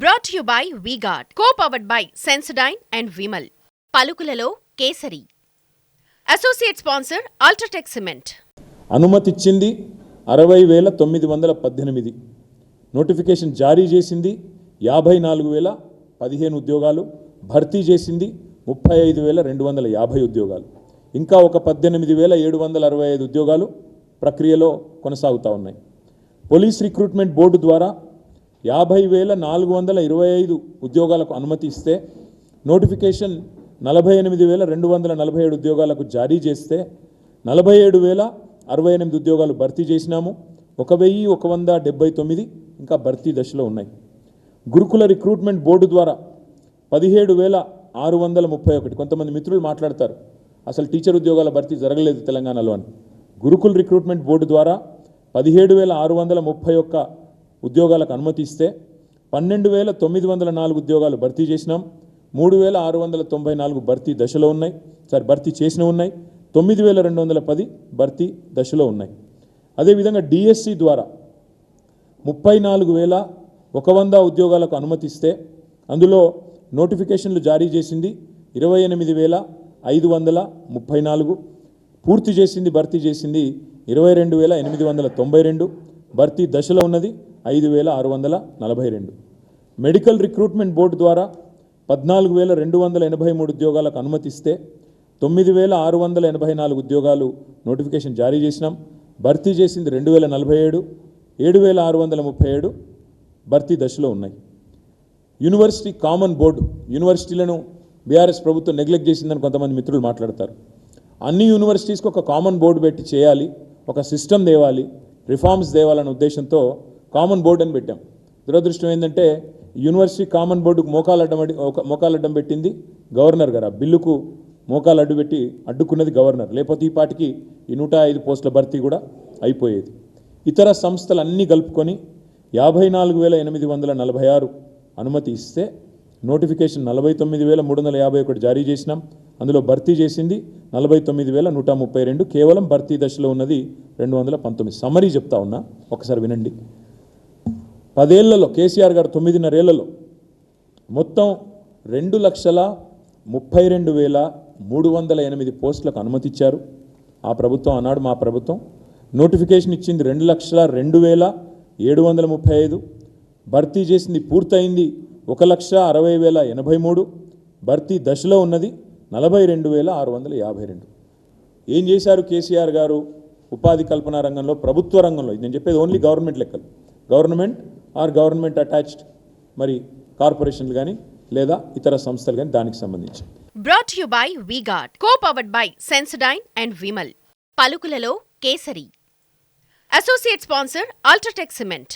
Brought to you by V-Guard, co-powered by Sensodyne and Vimal. పలుకులలో Kesari. Associate sponsor UltraTech cement. అనుమతిచ్చింది 60,918. Notification జారీ చేసింది 54,015 ఉద్యోగాలు. భర్తీ చేసింది 35,250 ఉద్యోగాలు. ఇంకా ఒక 18,765 ఉద్యోగాలు ప్రక్రియలో కొనసాగుతూ ఉన్నాయి. పోలీస్ రిక్రూట్మెంట్ బోర్డు ద్వారా 50,425 ఉద్యోగాలకు అనుమతి ఇస్తే నోటిఫికేషన్ 48,247 ఉద్యోగాలకు జారీ చేస్తే 47,068 ఉద్యోగాలు భర్తీ చేసినాము. 1,179 ఇంకా భర్తీ దశలో ఉన్నాయి. గురుకుల రిక్రూట్మెంట్ బోర్డు ద్వారా 17,631. కొంతమంది మిత్రులు మాట్లాడతారు అసలు టీచర్ ఉద్యోగాల భర్తీ జరగలేదు తెలంగాణలో అని. గురుకుల రిక్రూట్మెంట్ బోర్డు ద్వారా 17,631 ఉద్యోగాలకు అనుమతి ఇస్తే 12,904 ఉద్యోగాలు భర్తీ చేసినాం. 3,694 భర్తీ దశలో ఉన్నాయి. భర్తీ చేసిన ఉన్నాయి. 9,210 భర్తీ దశలో ఉన్నాయి. అదేవిధంగా డిఎస్సి ద్వారా 34,100 ఉద్యోగాలకు అనుమతిస్తే అందులో నోటిఫికేషన్లు జారీ చేసింది 28,534. పూర్తి చేసింది భర్తీ చేసింది 22,892. భర్తీ దశలో ఉన్నది 5,642. మెడికల్ రిక్రూట్మెంట్ బోర్డు ద్వారా 14,283 ఉద్యోగాలకు అనుమతిస్తే 9,684 ఉద్యోగాలు నోటిఫికేషన్ జారీ చేసినాం. భర్తీ చేసింది 2,047. 7,637 భర్తీ దశలో ఉన్నాయి. యూనివర్సిటీ కామన్ బోర్డు, యూనివర్సిటీలను బీఆర్ఎస్ ప్రభుత్వం నెగ్లెక్ట్ చేసిందని కొంతమంది మిత్రులు మాట్లాడతారు. అన్ని యూనివర్సిటీస్కి ఒక కామన్ బోర్డు పెట్టి చేయాలి, ఒక సిస్టమ్ తేవాలి, రిఫార్మ్స్ తేవాలనే ఉద్దేశంతో కామన్ బోర్డు అని పెట్టాం. దురదృష్టం ఏంటంటే యూనివర్సిటీ కామన్ బోర్డుకు మోకాలడ్డం పెట్టింది గవర్నర్ గారు. ఆ బిల్లుకు మోకాలు అడ్డుపెట్టి అడ్డుకున్నది గవర్నర్. లేకపోతే ఈ పాటికి ఈ 105 పోస్టుల భర్తీ కూడా అయిపోయేది. ఇతర సంస్థలు అన్నీ కలుపుకొని 54,846 అనుమతి ఇస్తే నోటిఫికేషన్ 49,351 జారీ చేసినాం. అందులో భర్తీ చేసింది 49,132. కేవలం భర్తీ దశలో ఉన్నది 219. సమ్మరీ చెప్తా ఉన్నా, ఒకసారి వినండి. 10 ఏళ్లలో కేసీఆర్ గారు 9.5 ఏళ్లలో మొత్తం 2,32,308 పోస్టులకు అనుమతి ఇచ్చారు. ఆ ప్రభుత్వం ఆనాడు మా ప్రభుత్వం. నోటిఫికేషన్ ఇచ్చింది 2,02,735. భర్తీ చేసింది పూర్తయింది 1,60,083. భర్తీ దశలో ఉన్నది 42,652. ఏం చేశారు కేసీఆర్ గారు ఉపాధి కల్పన రంగంలో, ప్రభుత్వ రంగంలో? ఇది నేను చెప్పేది ఓన్లీ గవర్నమెంట్ లెక్కలు. గవర్నమెంట్ ఆర్ గవర్నమెంట్ అటాచ్డ్ మరి కార్పొరేషన్లు కానీ లేదా ఇతర సంస్థలు కానీ దానికి సంబంధించి. Brought to you by V-Guard, co-powered by Sensodyne and Vimal. పలుకులలో Kesari. Associate sponsor UltraTech cement.